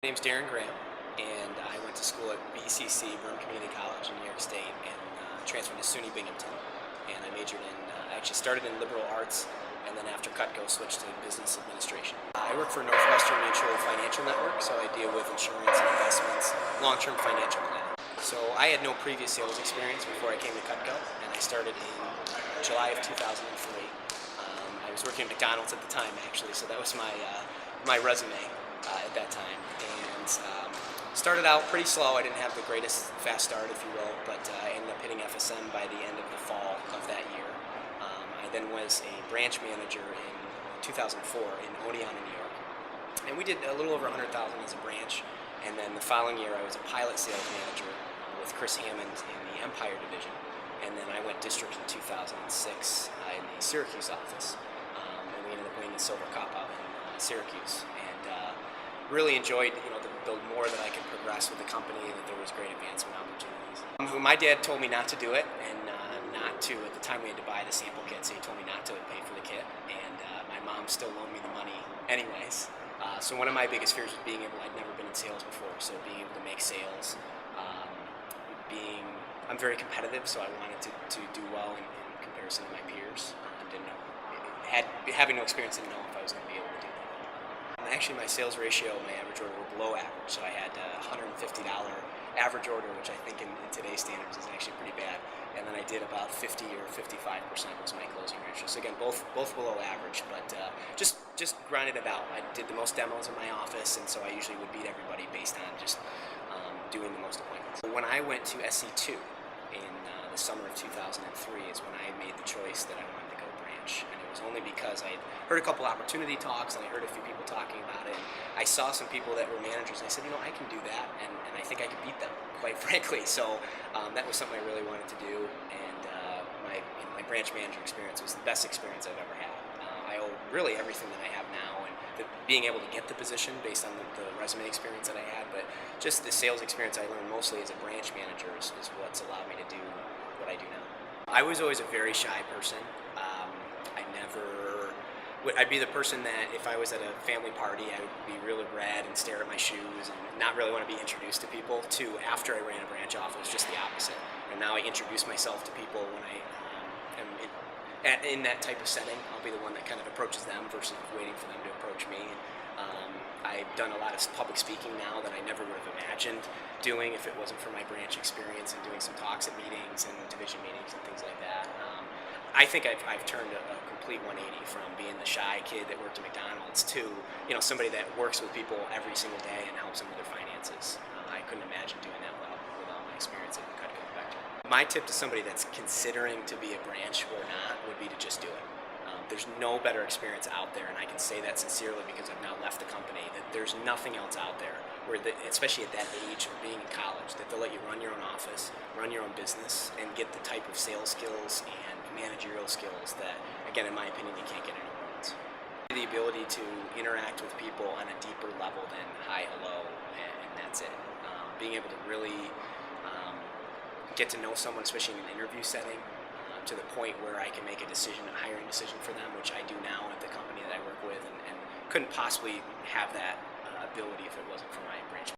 My name's Darren Grahame, and I went to school at BCC, Broome Community College in New York State, and transferred to SUNY Binghamton. And I majored in, I actually started in liberal arts, and then after Cutco switched to business administration. I work for Northwestern Mutual Financial Network, so I deal with insurance and investments, long-term financial planning. So I had no previous sales experience before I came to Cutco, and I started in July of 2003. I was working at McDonald's at the time, actually, so that was my resume at that time. And started out pretty slow. I didn't have the greatest fast start, if you will, but I ended up hitting FSM by the end of the fall of that year. I then was a branch manager in 2004 in Oneonta, New York. And we did a little over 100,000 as a branch. And then the following year, I was a pilot sales manager with Chris Hammond in the Empire division. And then I went district in 2006 in the Syracuse office. And we ended up winning the Silver Cup out in Syracuse. And really enjoyed, the more that I could progress with the company, and that there was great advancement opportunities. My dad told me not to do it, and not to, at the time we had to buy the sample kit, so he told me not to pay for the kit, and my mom still loaned me the money anyways. So one of my biggest fears was I'd never been in sales before, so being able to make sales, I'm very competitive, so I wanted to do well in comparison to my peers. Having no experience, didn't know if I was going to be able to do that. Actually, my sales ratio, my average order were below average, so I had a $150 average order, which I think in today's standards is actually pretty bad. And then I did about 50 or 55% was my closing ratio. So again, both below average, but just grinded it out. I did the most demos in my office, and so I usually would beat everybody based on just doing the most appointments. When I went to SC2 in the summer of 2003 is when I made the choice that I wanted to go branch. And it was only because I had heard a couple opportunity talks, and I heard a few people talking about it. I saw some people that were managers, and I said, I can do that, and I think I could beat them, quite frankly. So that was something I really wanted to do, and my branch manager experience was the best experience I've ever had. I owe really everything that I have now, and being able to get the position based on the resume experience that I had, but just the sales experience I learned mostly as a branch manager is what's allowed me to do what I do now. I was always a very shy person. I'd be the person that if I was at a family party, I would be really red and stare at my shoes and not really want to be introduced to people, to after I ran a branch office, just the opposite. And now I introduce myself to people when I am in that type of setting. I'll be the one that kind of approaches them versus waiting for them to approach me. I've done a lot of public speaking now that I never would have imagined doing if it wasn't for my branch experience and doing some talks at meetings and division meetings and things like that. I think I've turned a complete 180 from being the shy kid that worked at McDonald's to somebody that works with people every single day and helps them with their finances. I couldn't imagine doing that without my experience at Cutco Vector. My tip to somebody that's considering to be a branch or not would be to just do it. There's no better experience out there, and I can say that sincerely because I've now left the company, that there's nothing else out there where, especially at that age or being in college, that they'll let you run your own office, run your own business, and get the type of sales skills and managerial skills that, again, in my opinion, you can't get anywhere else. The ability to interact with people on a deeper level than hi, hello, and that's it. Being able to really get to know someone, especially in an interview setting, to the point where I can make a hiring decision for them, which I do now at the company that I work with, and couldn't possibly have that ability if it wasn't for my branch